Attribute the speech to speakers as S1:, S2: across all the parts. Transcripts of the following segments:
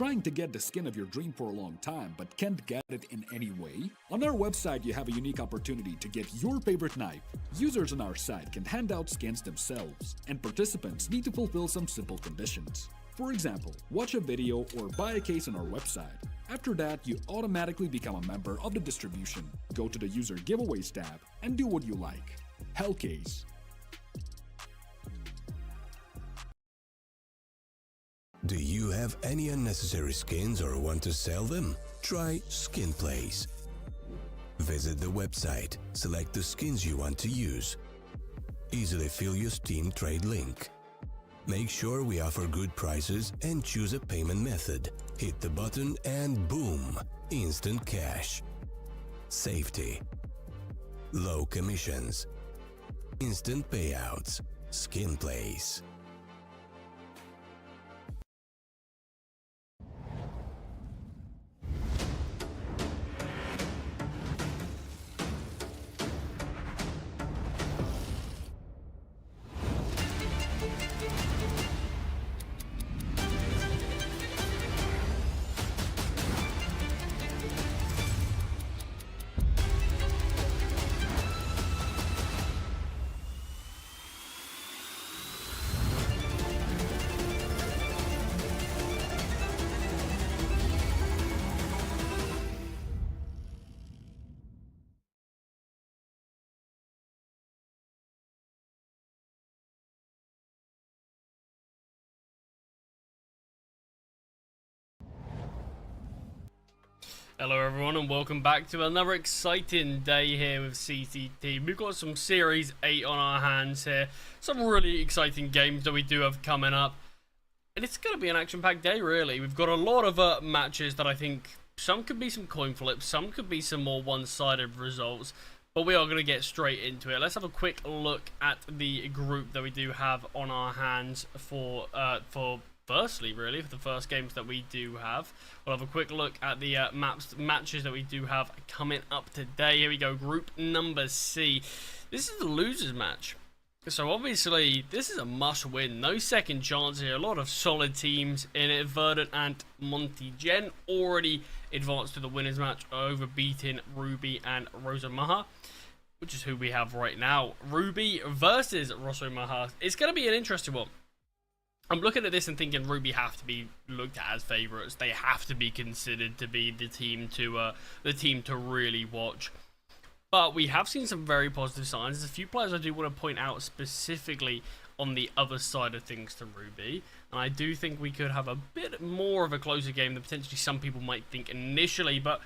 S1: trying to get the skin of your dream for a long time but can't get it in any way? On our website, you have a unique opportunity to get your favorite knife. Users on our site can hand out skins themselves, and participants need to fulfill some simple conditions. For example, watch a video or buy a case on our website. After that, you automatically become a member of the distribution. Go to the user giveaways tab and do what you like. Hellcase.
S2: Do you have any unnecessary skins or want to sell them? Try SkinPlace. Visit the website, select the skins you want to use. Easily fill your Steam trade link. Make sure we offer good prices and choose a payment method. Hit the button and boom! Instant cash. Safety. Low commissions. Instant payouts. SkinPlace.
S3: Hello everyone and welcome back to another exciting day here with CCT. We've got some Series 8 on our hands here. Some really exciting games that we do have coming up. And it's going to be an action-packed day really. We've got a lot of matches that I think some could be some coin flips, some could be some more one-sided results. But we are going to get straight into it. Let's have a quick look at the group that we do have on our hands for firstly, really, for the first games that we do have. We'll have a quick look at the matches that we do have coming up today. Here we go, group number C. This is the losers match. So obviously, this is a must-win. No second chance here. A lot of solid teams in it. Verdant and Monty Gen already advanced to the winners match over beating Ruby and ROSOMAHA, which is who we have right now. Ruby versus ROSOMAHA. It's going to be an interesting one. I'm looking at this and thinking Ruby have to be looked at as favourites. They have to be considered to be the team to really watch. But we have seen some very positive signs. There's a few players I do want to point out specifically on the other side of things to Ruby. And I do think we could have a bit more of a closer game than potentially some people might think initially. But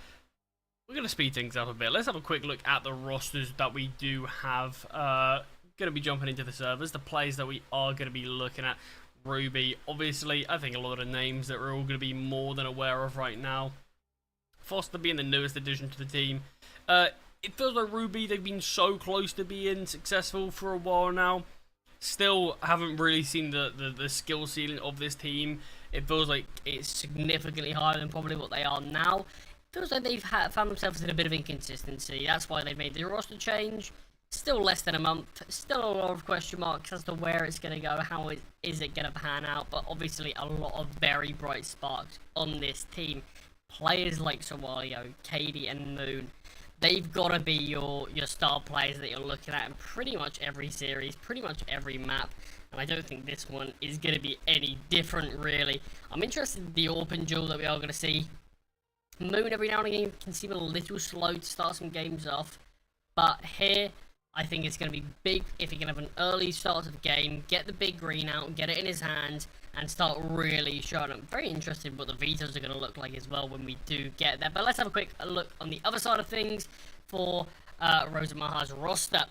S3: we're going to speed things up a bit. Let's have a quick look at the rosters that we do have. Going to be jumping into the servers. The players that we are going to be looking at. Ruby, obviously, I think a lot of names that we're all going to be more than aware of right now. Foster being the newest addition to the team. It feels like Ruby, they've been so close to being successful for a while now. Still haven't really seen the skill ceiling of this team. It feels like it's significantly higher than probably what they are now. It feels like they've found themselves in a bit of inconsistency. That's why they've made the roster change. Still less than a month, still a lot of question marks as to where it's going to go, how is it going to pan out, but obviously a lot of very bright sparks on this team. Players like Sawalio, Katie and Moon, they've got to be your star players that you're looking at in pretty much every series, pretty much every map, and I don't think this one is going to be any different really. I'm interested in the open duel that we are going to see. Moon every now and again can seem a little slow to start some games off, but here I think it's going to be big if he can have an early start of the game, get the big green out, get it in his hands, and start really showing. I'm very interested in what the vetoes are going to look like as well when we do get there. But let's have a quick look on the other side of things for ROSOMAHA's roster.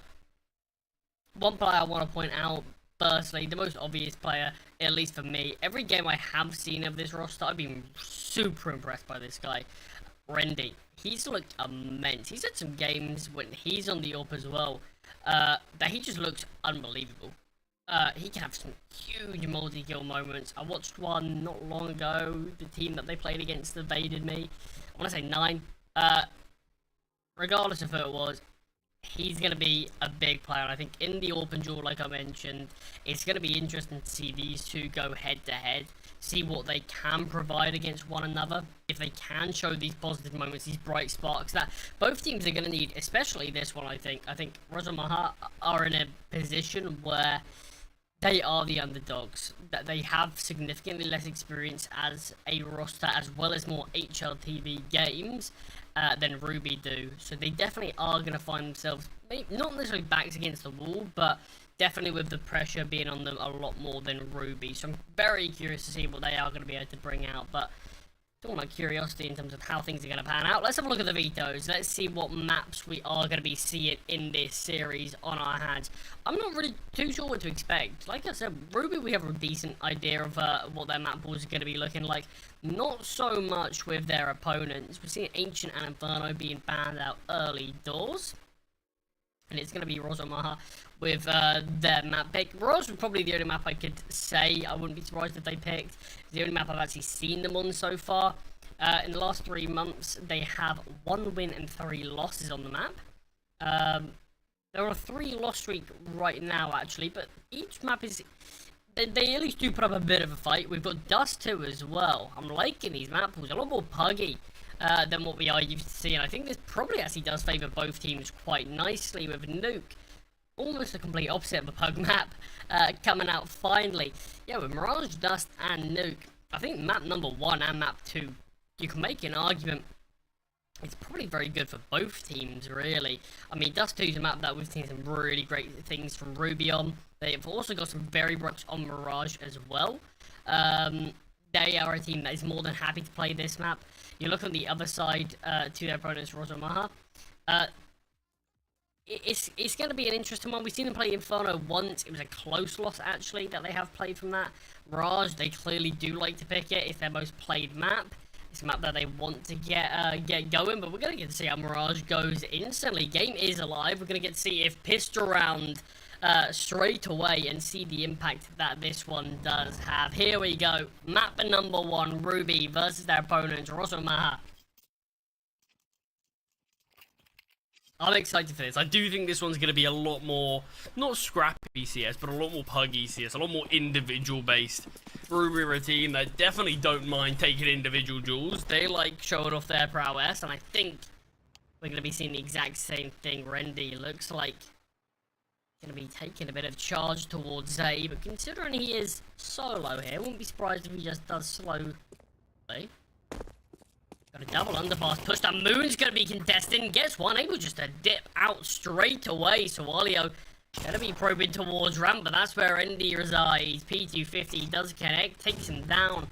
S3: One player I want to point out, firstly, the most obvious player, at least for me. Every game I have seen of this roster, I've been super impressed by this guy. Rendy. He's looked immense. He's had some games when he's on the up as well. That he just looks unbelievable. He can have some huge multi-kill moments. I watched one not long ago. The team that they played against evaded me. I want to say 9. Regardless of who it was,
S4: he's going to be a big player. And I think in the open duel, like I mentioned, it's going to be interesting to see these two go head-to-head, see what they can provide against one another, if they can show these positive moments, these bright sparks that both teams are going to need, especially this one, I think. I think ROSOMAHA are in a position where they are the underdogs, that they have significantly less experience as a roster, as well as more HLTV games than Ruby do. So they definitely are going to find themselves, maybe not necessarily backs against the wall, but definitely with the pressure being on them a lot more than Ruby. So I'm very curious to see what they are going to be able to bring out. But talking about curiosity in terms of how things are going to pan out, let's have a look at the vetoes. Let's see what maps we are going to be seeing in this series on our hands. I'm not really too sure what to expect. Like I said, Ruby, we have a decent idea of what their map pools are going to be looking like. Not so much with their opponents. We're seeing Ancient and Inferno being banned out early doors. And it's going to be ROSOMAHA with their map pick. Rose was probably the only map I could say I wouldn't be surprised if they picked. It's the only map I've actually seen them on so far. In the last 3 months, they have 1 win and 3 losses on the map. There are a 3 loss streak right now, actually, but each map is... They at least do put up a bit of a fight. We've got Dust 2 as well. I'm liking these map pools. A lot more puggy than what we are used to seeing. I think this probably actually does favour both teams quite nicely with Nuke. Almost a complete opposite of a pug map coming out finally. Yeah, with Mirage, Dust and Nuke. I think map number 1 and map 2, you can make an argument it's probably very good for both teams, really. I mean, Dust 2 is a map that we've seen some really great things from Ruby on. They've also got some very bricks on Mirage as well. They are a team that is more than happy to play this map. You look on the other side to their opponents, ROSOMAHA. It's going to be an interesting one. We've seen them play Inferno once. It was a close loss, actually, that they have played from that. Mirage, they clearly do like to pick it. It's their most played map. It's a map that they want to get going, but we're going to get to see how Mirage goes instantly. Game is alive. We're going to get to see if pissed around straight away and see the impact that this one does have. Here we go. Map number 1, Ruby versus their opponent, ROSOMAHA. I'm excited for this. I do think this one's going to be a lot more, not scrappy CS, but a lot more puggy CS, a lot more individual-based. Ruby are a team that definitely don't mind taking individual duels. They like showing off their prowess, and I think we're going to be seeing the exact same thing. Rendy looks like going to be taking a bit of charge towards Zay, but considering he is solo here, wouldn't be surprised if he just does slow play. Got a double underpass push that Moon's going to be contesting. Gets one, able just to dip out straight away. So Walio going to be probing towards ramp, but that's where Indy resides. P250 does connect, takes him down.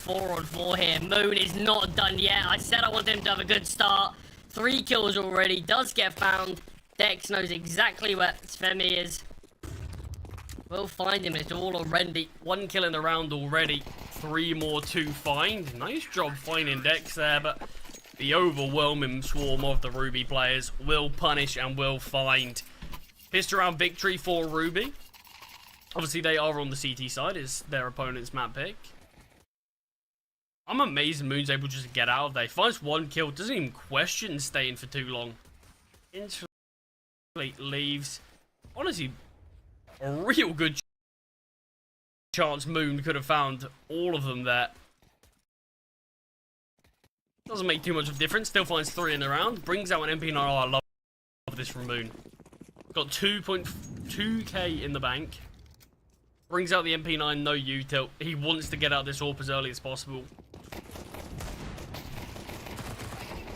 S4: 4-on-4 here. Moon is not done yet. I said I want him to have a good start. 3 kills already. Does get found. Dex knows exactly where Svemi is. We'll find him. It's all on Rendy. 1 kill in the round already. 3 more to find. Nice job finding Dex there, but the overwhelming swarm of the Ruby players will punish and will find. Pissed around victory for Ruby. Obviously, they are on the CT side, is their opponent's map pick. I'm amazed Moon's able just to get out of there. Finds 1 kill, doesn't even question staying for too long. Instantly leaves. Honestly, a real good chance Moon could have found all of them there. Doesn't make too much of a difference. Still finds 3 in the round. Brings out an MP9. Oh, I love this from Moon. Got 2.2k in the bank. Brings out the MP9, no U-tilt. He wants to get out this AWP as early as possible.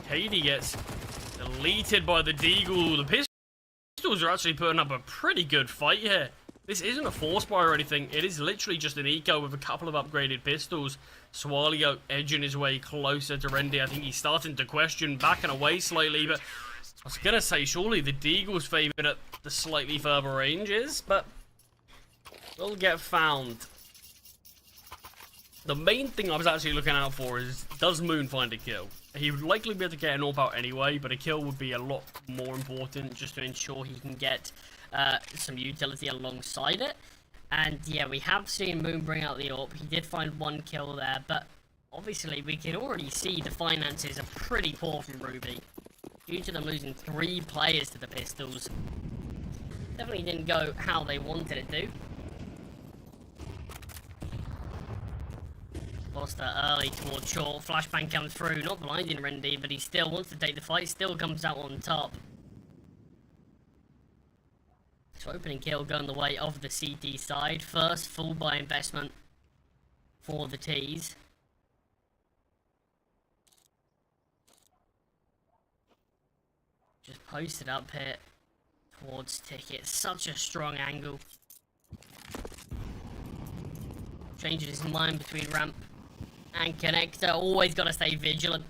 S4: Katie gets deleted by the Deagle. The Pistols are actually putting up a pretty good fight here. This isn't a force buy or anything. It is literally just an eco with a couple of upgraded pistols. Swalio edging his way closer to Rendy. I think he's starting to question, backing away slightly, but I was going to say, surely the Deagle's favoured at the slightly further ranges, but will get found. The main thing I was actually looking out for is, does Moon find a kill? He would likely be able to get an AWP out anyway, but a kill would be a lot more important just to ensure he can get some utility alongside it. And yeah, we have seen Moon bring out the AWP. He did find 1 kill there, but obviously we can already see the finances are pretty poor from Ruby. due to them losing 3 players to the Pistols. Definitely didn't go how they wanted it to. Foster early towards short. Flashbang comes through, not blinding Rendy, but he still wants to take the fight, still comes out on top. So opening kill going the way of the CT side. First full buy investment for the T's. Just posted up here towards Ticket. Such a strong angle. Changing his mind between ramp and connector. Always got to stay vigilant.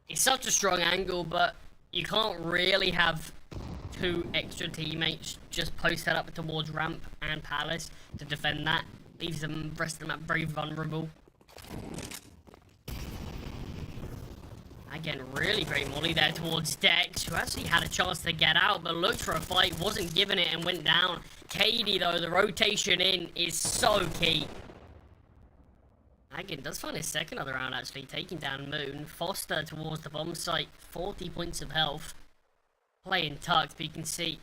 S4: It's such a strong angle, but you can't really have 2 extra teammates just posted up towards ramp and Palace to defend that. Leaves the rest of the map very vulnerable. Again, really great molly there towards Dex, who actually had a chance to get out, but looked for a fight, wasn't given it, and went down. KD, though, the rotation in is so key. Again, does find his second other round, actually, taking down Moon. Foster towards the bomb site, 40 points of health. Playing tucked, but you can see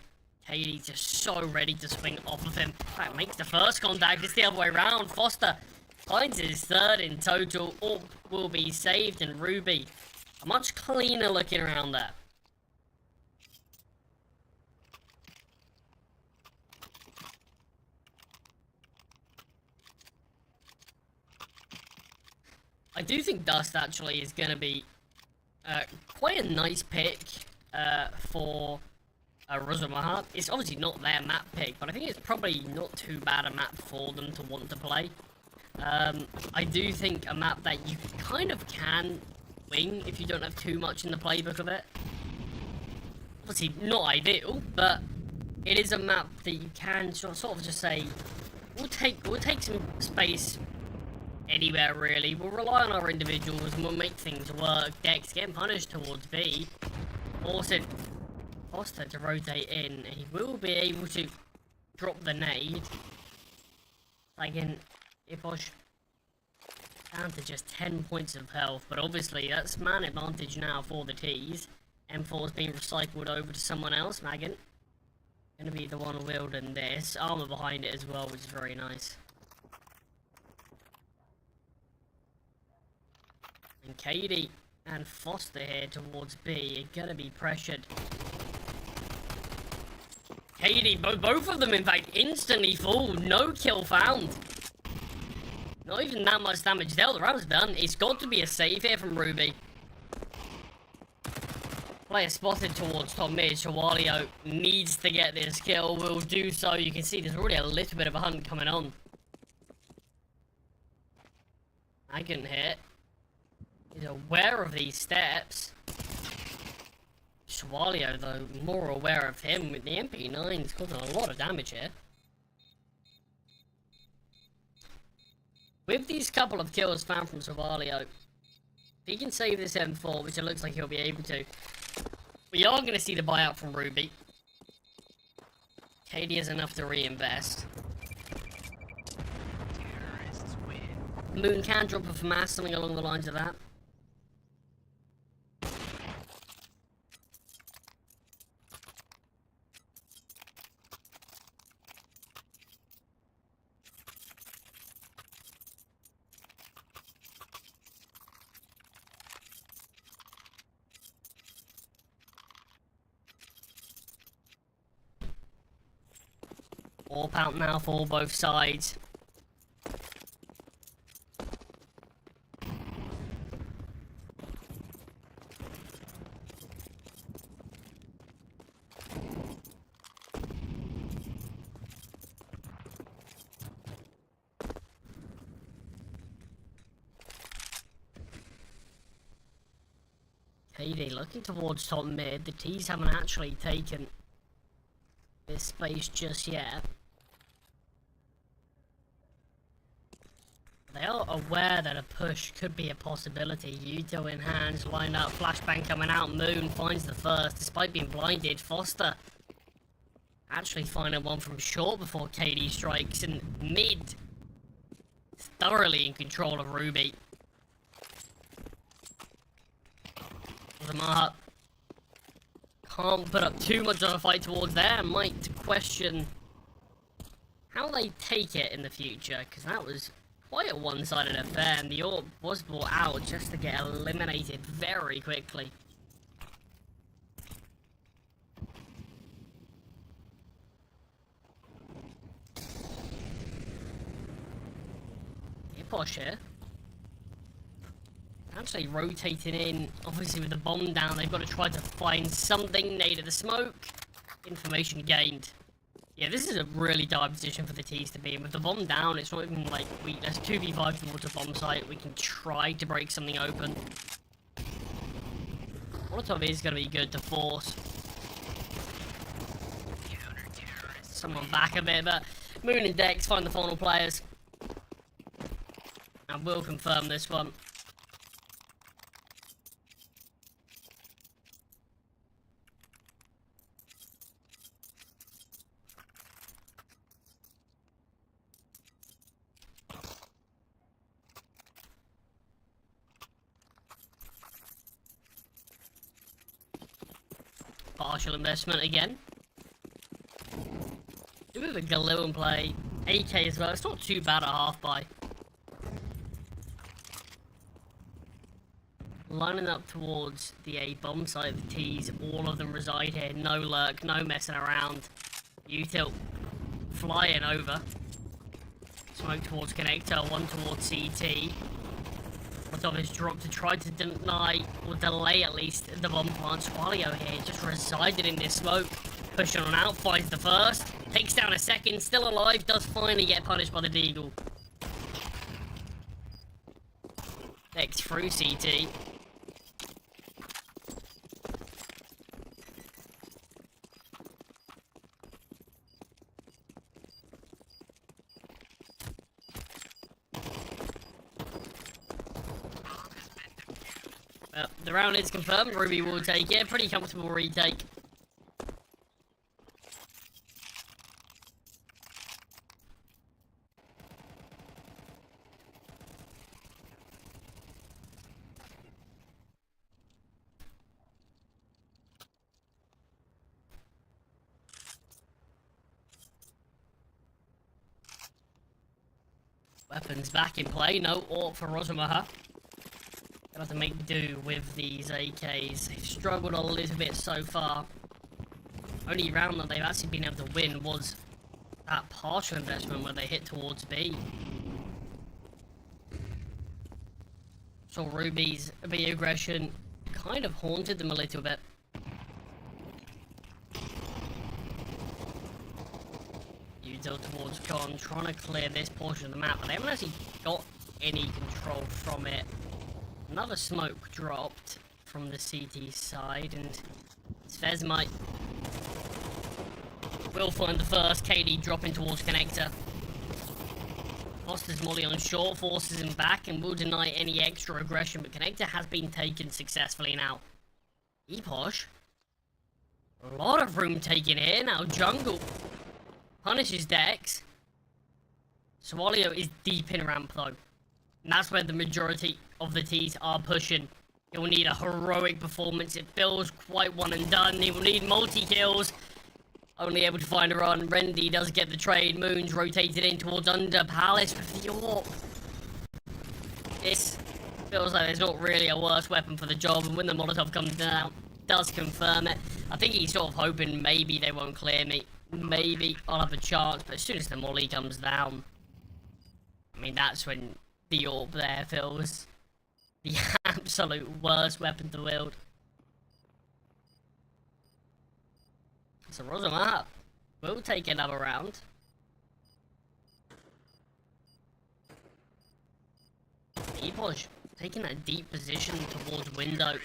S4: KD just so ready to swing off of him. In fact, makes the first contact, it's the other way around. Foster finds his third in total. All will be saved, and Ruby, a much cleaner looking around there. I do think Dust actually is going to be quite a nice pick for ROSOMAHA. It's obviously not their map pick, but I think it's probably not too bad a map for them to want to play. I do think a map that you kind of can wing if you don't have too much in the playbook of it. Obviously not ideal, but it is a map that you can sort of just say, we'll take some space anywhere really. We'll rely on our individuals and we'll make things work. Dex getting punished towards B. Also Foster to rotate in, and he will be able to drop the nade. Again, Iposh down to just 10 points of health, but obviously that's man advantage now for the T's. M4's being recycled over to someone else. Magan gonna be the one wielding this. Armor behind it as well, which is very nice. And Katie and Foster here towards B are gonna be pressured. Katie, both of them in fact instantly fall. No kill found. Not even that much damage dealt. The round's done. It's got to be a save here from Ruby. Player spotted towards top mid. Shawalio needs to get this kill. Will do so. You can see there's already a little bit of a hunt coming on. I can hit. He's aware of these steps. Shawalio, though, more aware of him. With the MP9's causing a lot of damage here. With these couple of kills found from Shawalio, if he can save this M4, which it looks like he'll be able to, we are going to see the buyout from Ruby. KD has enough to reinvest. Moon can drop a FAMAS, something along the lines of that. Warp out now for both sides. KD looking towards top mid. The T's haven't actually taken this space just yet. They are aware that a push could be a possibility. Yuto in hands, lined up, flashbang coming out. Moon finds the first, despite being blinded. Foster actually finding one from short before KD strikes, and mid is thoroughly in control of Ruby. ROSOMAHA can't put up too much of a fight towards there. I might question how they take it in the future, because that was quite a one-sided affair, and the orb was brought out just to get eliminated very quickly. Posh here. Actually rotating in, obviously with the bomb down, they've got to try to find something. Native the smoke. Information gained. Yeah, this is a really dire position for the T's to be in. With the bomb down, it's not even like let's 2v5 towards a bomb site. We can try to break something open. Molotov is going to be good to force someone back a bit, but Moon and Dex find the final players. And we'll confirm this one. Partial investment again. A bit of a Galil in play. AK as well. It's not too bad at half by. Lining up towards the A bomb site of the T's. All of them reside here. No lurk, no messing around. Util flying over. Smoke towards connector, one towards CT. Molotov is dropped to try to deny, or delay at least, the bomb plant. Swallow here just resided in this smoke. Pushing on out, finds the first. Takes down a second, still alive, does finally get punished by the Deagle. Next through CT. The round is confirmed. Ruby will take it. Pretty comfortable retake. Weapons back in play. No AWP for ROSOMAHA. Gonna have to make do with these AKs. They've struggled a little bit so far. Only round that they've actually been able to win was that partial investment where they hit towards B. So Ruby's B aggression kind of haunted them a little bit. Util towards Con, trying to clear this portion of the map, but they haven't actually got any control from it. Another smoke dropped from the CT side, and Svezmite will find the first. KD dropping towards connector. Foster's molly on short, forces him back, and will deny any extra aggression, but connector has been taken successfully now. Eposh. A lot of room taken here. Now Jungle punishes Dex. Swallow is deep in ramp though. And that's where the majority of the T's are pushing. It will need a heroic performance. It feels quite one and done. He will need multi-kills. Only able to find a run. Rendy does get the trade. Moon's rotated in towards under. Palace with the AWP. This feels like there's not really a worse weapon for the job. And when the Molotov comes down, does confirm it. I think he's sort of hoping maybe they won't clear me. Maybe I'll have a chance. But as soon as the molly comes down, I mean, that's when the AWP there feels the absolute worst weapon to wield. So ROSOMAHA will take another round. Eposh taking that deep position towards window.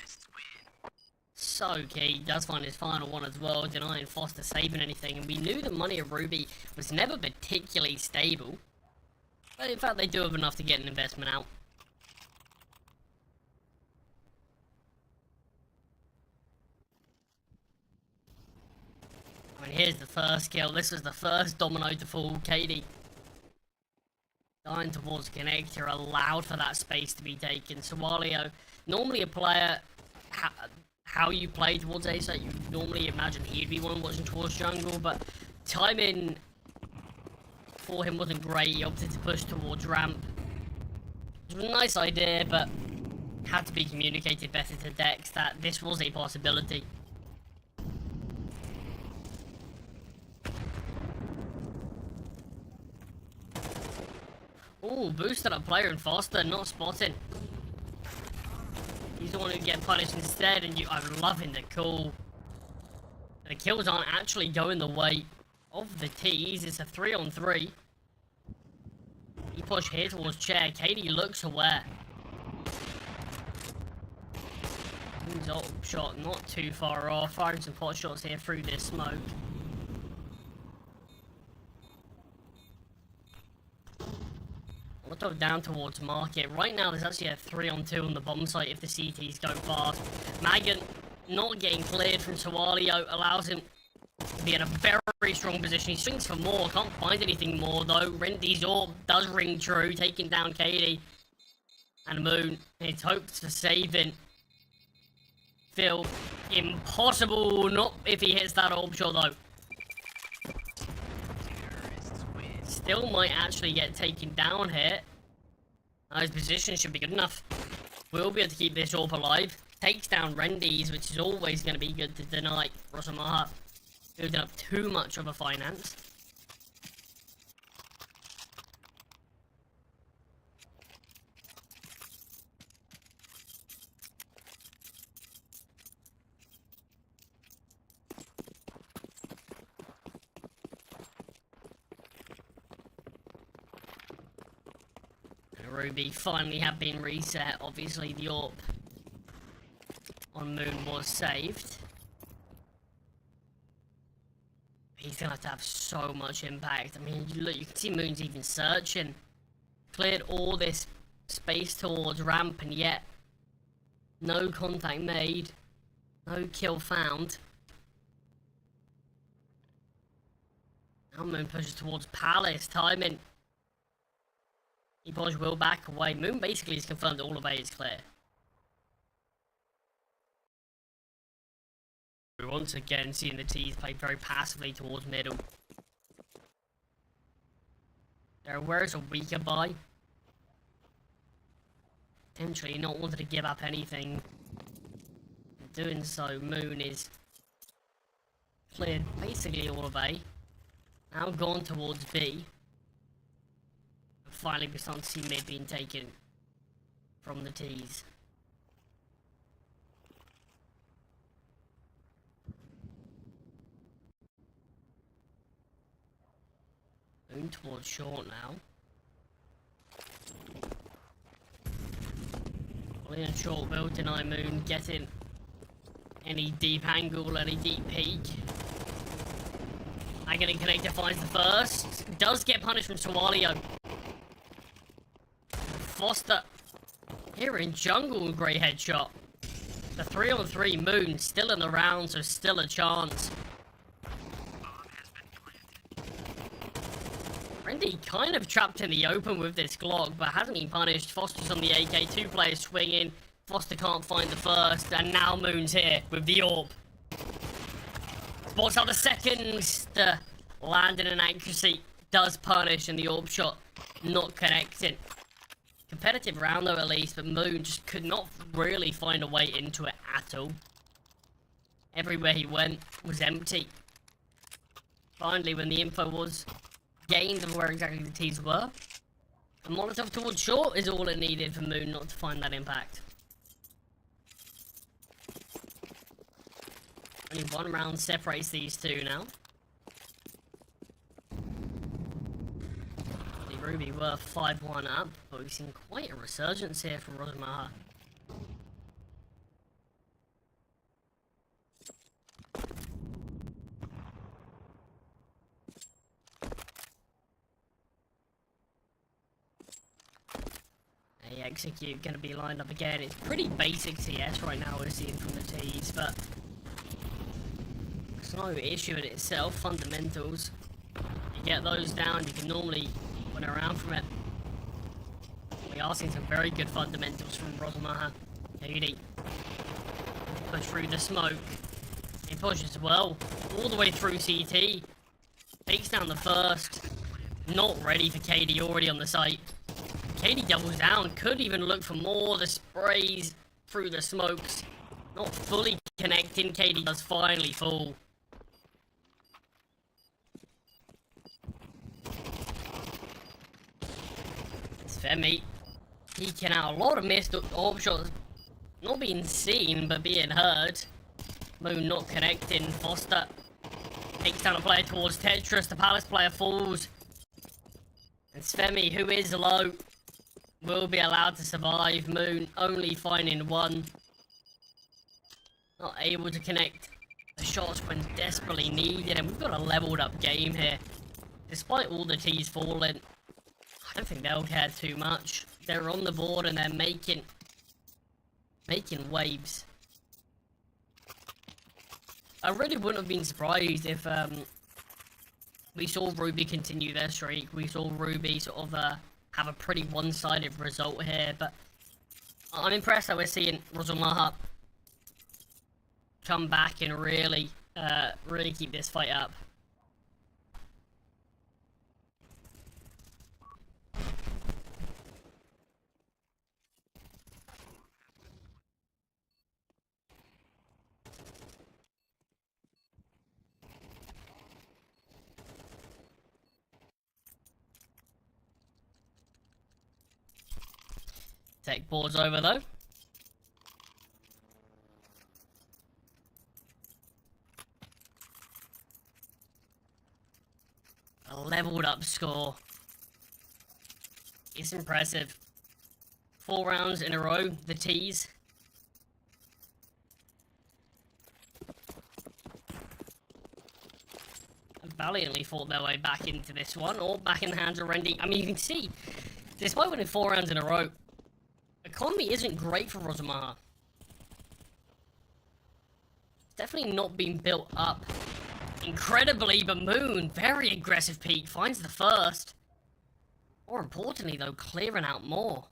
S4: So key, does find his final one as well, denying Foster saving anything. And we knew the money of Ruby was never particularly stable. But in fact, they do have enough to get an investment out. I mean, here's the first kill. This was the first domino to fall. KD dying towards connector, allowed for that space to be taken. Swallow, normally a player how you play towards Ace. You normally imagine he'd be one watching towards jungle, but timing for him wasn't great. He opted to push towards ramp. It was a nice idea, but had to be communicated better to Dex that this was a possibility. Ooh, boosted up player and Foster, not spotting. He's the one who get punished instead, and I'm loving the call. The kills aren't actually going the way of the T's. It's a 3-on-3. He pushed here towards chair. Katie looks aware. His ult shot not too far off. Firing some pot shots here through this smoke. We'll talk down towards market. Right now, there's actually a 3-on-2 on the bomb site if the CTs go fast. Magan not getting cleared from Sawalio allows him to be in a very strong position. He swings for more. Can't find anything more, though. Rendy's orb does ring true, taking down Katie. And Moon, his hopes for saving Phil. Impossible. Not if he hits that orb shot, though. Still might actually get taken down here. His position should be good enough. We'll be able to keep this orb alive. Takes down Rendy's, which is always going to be good to deny ROSOMAHA. Building up too much of a finance. Ruby finally have been reset. Obviously the AWP on Moon was saved. He's gonna have to have so much impact. I mean, look, you can see Moon's even searching. Cleared all this space towards ramp, and yet no contact made, no kill found. Now Moon pushes towards Palace. Timing. He pushes Will back away. Moon basically has confirmed that all of A is clear. We're once again seeing the T's play very passively towards middle. They're aware it's a weaker buy. Potentially not wanting to give up anything. In doing so, Moon is cleared basically all of A. Now gone towards B. Finally, we're starting to see mid being taken from the T's. Moon towards short now. Well, in short will deny Moon getting any deep angle, any deep peek. Agony Connector finds the first. Does get punished from Sawalio. Foster here in jungle, great headshot. The 3-on-3 Moon still in the round, so still a chance. Rendy kind of trapped in the open with this Glock, but hasn't been punished. Foster's on the AK, 2 players swinging. Foster can't find the first, and now Moon's here with the AWP. Spots out the second. The landing and accuracy does punish, and the AWP shot not connecting. Competitive round though at least, but Moon just could not really find a way into it at all. Everywhere he went was empty. Finally, when the info was gained of where exactly the T's were, a Molotov towards short is all it needed for Moon not to find that impact. Only one round separates these two now. Ruby were 5-1 up, but we've seen quite a resurgence here from ROSOMAHA. They execute, going to be lined up again. It's pretty basic CS right now we're seeing from the T's, but it's no issue in itself. Fundamentals, you get those down, you can normally win around from it. We are seeing some very good fundamentals from ROSOMAHA. Katie Push through the smoke. He pushes well. All the way through CT. Takes down the first. Not ready for KD, already on the site. KD doubles down. Could even look for more. The sprays through the smokes. Not fully connecting. KD does finally fall. It's Femi. Peeking out. A lot of missed orb shots. Not being seen, but being heard. Moon not connecting. Foster takes down a player towards Tetris. The Palace player falls. And Svemi, who is low, will be allowed to survive. Moon only finding one. Not able to connect the shots when desperately needed. And we've got a leveled up game here. Despite all the T's falling, I don't think they'll care too much. They're on the board and they're making waves. I really wouldn't have been surprised if we saw Ruby continue their streak. We saw Ruby sort of have a pretty one-sided result here, but I'm impressed that we're seeing ROSOMAHA come back and really keep this fight up. Tech board's over though. A leveled up score. It's impressive. 4 rounds in a row, the T's. Valiantly fought their way back into this one, or back in the hands of Rendy. I mean, you can see, despite winning 4 rounds in a row, economy isn't great for ROSOMAHA. It's definitely not been built up incredibly, but Moon, very aggressive peak, finds the first. More importantly though, clearing out more.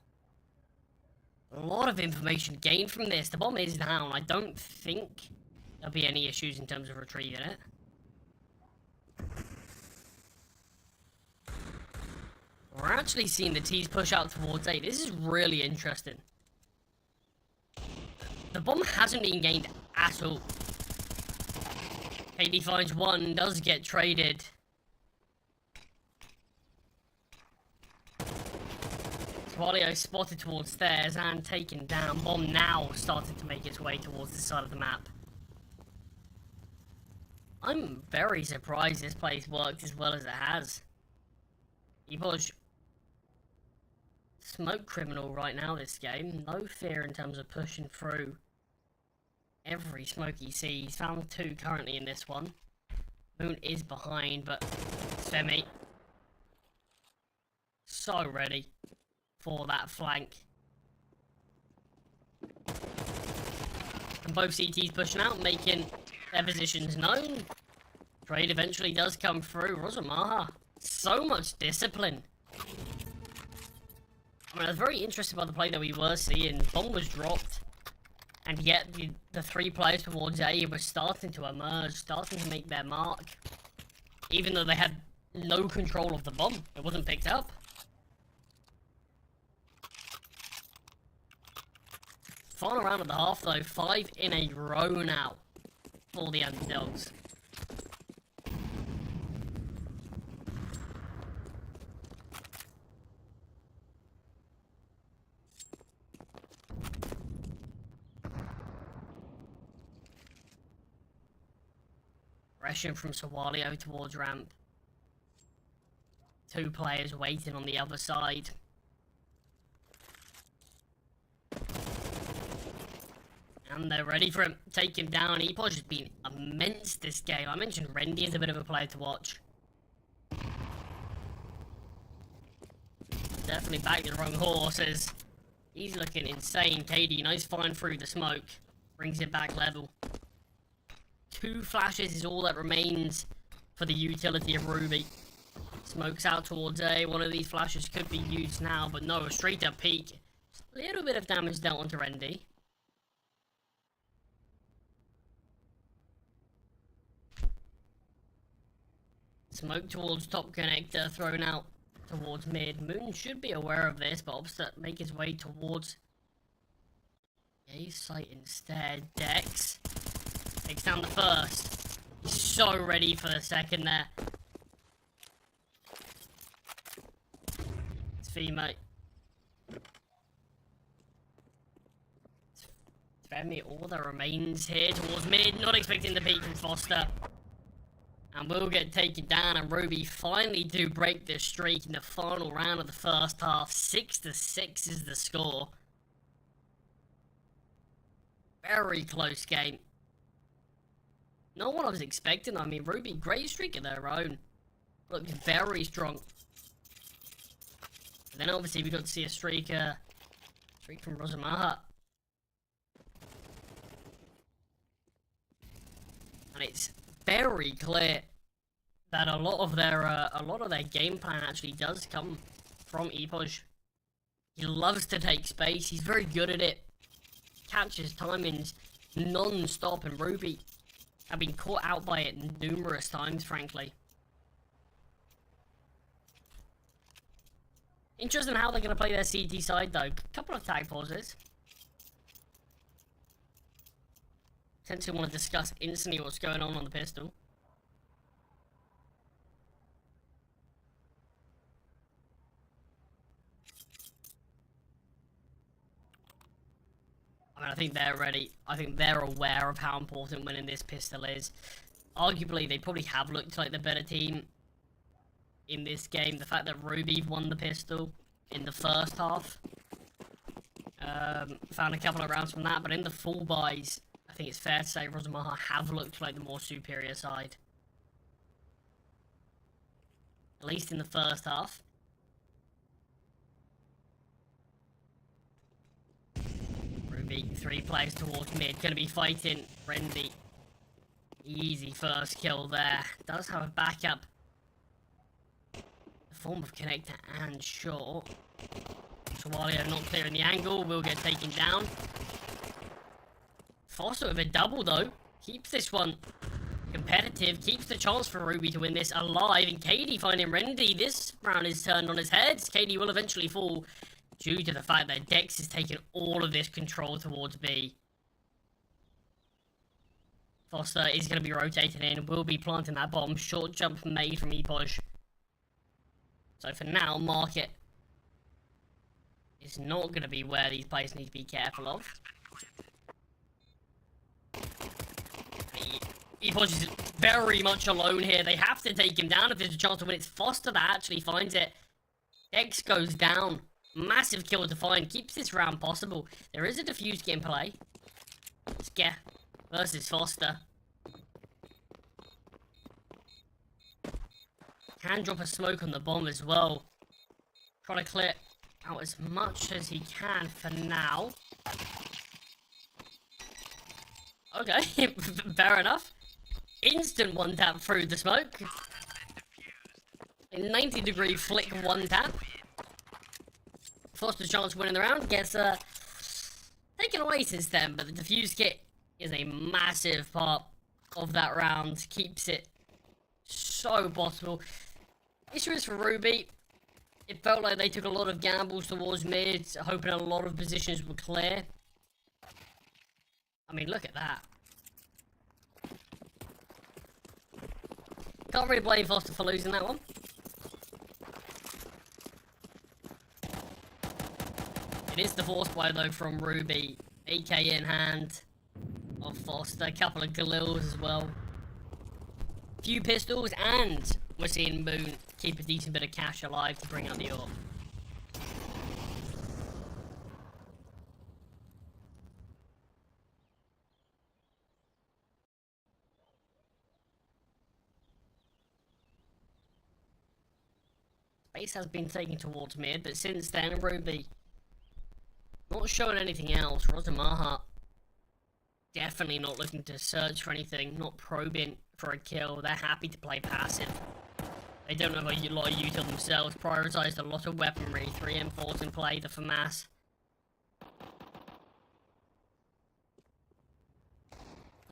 S4: A lot of information gained from this. The bomb is down. I don't think there'll be any issues in terms of retrieving it. We're actually seeing the T's push out towards A. This is really interesting. The bomb hasn't been gained at all. KD finds one, does get traded. Swalio spotted towards stairs and taken down. Bomb now started to make its way towards the side of the map. I'm very surprised this place worked as well as it has. Ebosh, smoke criminal right now this game. No fear in terms of pushing through every smoke he sees. Found 2 currently in this one. Moon is behind, but Semi so ready for that flank. And both CTs pushing out, making their positions known. Trade eventually does come through. ROSOMAHA, so much discipline. I mean, I was very interested by the play that we were seeing. Bomb was dropped, and yet the 3 players towards A were starting to emerge, starting to make their mark. Even though they had no control of the bomb, it wasn't picked up. Final round of the half though, 5 in a row now for the underdogs. Aggression from Sawalio towards ramp. 2 players waiting on the other side. And they're ready for him. Take him down. Epoch has been immense this game. I mentioned Rendy is a bit of a player to watch. Definitely back the wrong horses. He's looking insane. KD, nice find through the smoke. Brings it back level. 2 flashes is all that remains for the utility of Ruby. Smokes out towards A. One of these flashes could be used now, but no, a straight up peak. A little bit of damage dealt onto Rendy. Smoke towards top connector, thrown out towards mid. Moon should be aware of this, but opts to make his way towards A site instead. Dex takes down the first. He's so ready for the second there. It's Fema. Femi all that remains here towards mid. Not expecting the peak from Foster. And will get taken down, and Ruby finally do break their streak in the final round of the first half. 6-6 is the score. Very close game. Not what I was expecting. I mean, Ruby, great streak of their own. Looked very strong. And then obviously we got to see a streak from ROSOMAHA. And it's very clear that a lot of their game plan actually does come from Epoj. He loves to take space. He's very good at it. Catches timings non-stop, and Ruby have been caught out by it numerous times, frankly. Interesting how they're going to play their CT side, though. Couple of tag pauses. Potentially want to discuss instantly what's going on the pistol. I mean, I think they're ready. I think they're aware of how important winning this pistol is. Arguably, they probably have looked like the better team in this game. The fact that Ruby won the pistol in the first half. Found a couple of rounds from that, but in the full buys, I think it's fair to say ROSOMAHA have looked like the more superior side. At least in the first half. Ruby, 3 players towards mid. Going to be fighting Rendy. Easy first kill there. Does have a backup. A form of connector and short. Shawalio not clearing the angle. Will get taken down. Foster with a double, though. Keeps this one competitive. Keeps the chance for Ruby to win this alive. And KD finding Rendy. This round is turned on his head. KD will eventually fall due to the fact that Dex is taking all of this control towards B. Foster is going to be rotating in. Will be planting that bomb. Short jump made from Epoj. So for now, Market is not going to be where these players need to be careful of. Epoj is very much alone here. They have to take him down if there's a chance to win. It's Foster that actually finds it. Dex goes down. Massive kill to find. Keeps this round possible. There is a defuse game play. Scare versus Foster. Can drop a smoke on the bomb as well. Trying to clear out as much as he can for now. Okay, fair enough. Instant one tap through the smoke. A 90-degree flick one tap. Foster's chance of winning the round gets taken away since then, but the defuse kit is a massive part of that round. Keeps it so possible. Issue is for Ruby. It felt like they took a lot of gambles towards mid, hoping a lot of positions were clear. I mean, look at that. Can't really blame Foster for losing that one. It is the force buy though from Ruby. AK in hand of Foster. A couple of Galils as well. Few pistols, and we're seeing Moon keep a decent bit of cash alive to bring out the orb. Space has been taken towards mid, but since then, Ruby not showing anything else. ROSOMAHA definitely not looking to search for anything, not probing for a kill. They're happy to play passive. They don't have a lot of util themselves. Prioritised a lot of weaponry. 3 M4s in play, the FAMAS.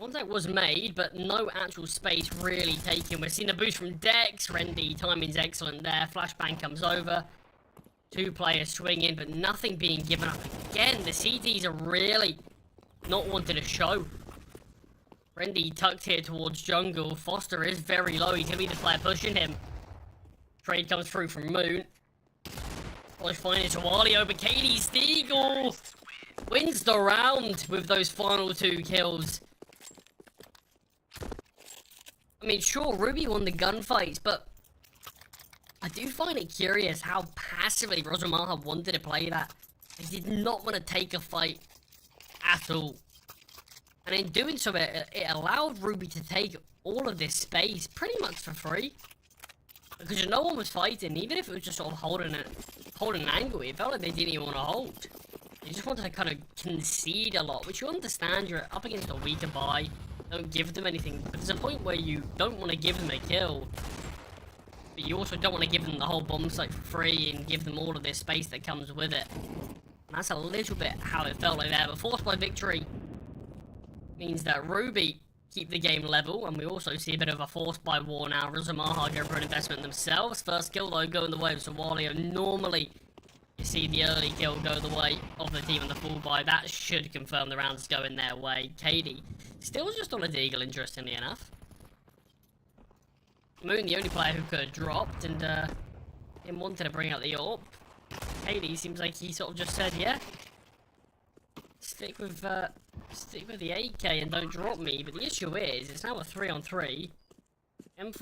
S4: Contact was made, but no actual space really taken. We're seeing a boost from Dex. Rendy, timing's excellent there. Flashbang comes over. 2 players swinging, but nothing being given up. Again, the CTs are really not wanting to show. Rendy tucked here towards jungle. Foster is very low. He's going to be the player pushing him. Trade comes through from Moon. Polish finding Zawalio, but Katie Steagle wins the round with those final 2 kills. I mean, sure, Ruby won the gunfights, but I do find it curious how passively ROSOMAHA wanted to play that. They did not want to take a fight at all. And in doing so, it allowed Ruby to take all of this space pretty much for free. Because no one was fighting, even if it was just sort of holding an angle, it felt like they didn't even want to hold. They just wanted to kind of concede a lot, which you understand, you're up against a weaker buy. Don't give them anything, but there's a point where you don't want to give them a kill, but you also don't want to give them the whole bomb site for free and give them all of this space that comes with it. And that's a little bit how it felt like there, but forced by victory means that Ruby keep the game level, and we also see a bit of a forced by war now. ROSOMAHA go for an investment themselves. First kill though going the way of Zawalio. Normally you see the early kill go the way of the team on the full buy. That should confirm the rounds going their way. Katie still just on a deagle, interestingly enough. Moon, the only player who could have dropped, and him wanted to bring out the AWP. Katie seems like he sort of just said, yeah, stick with the AK and don't drop me. But the issue is, it's now a 3-on-3. M4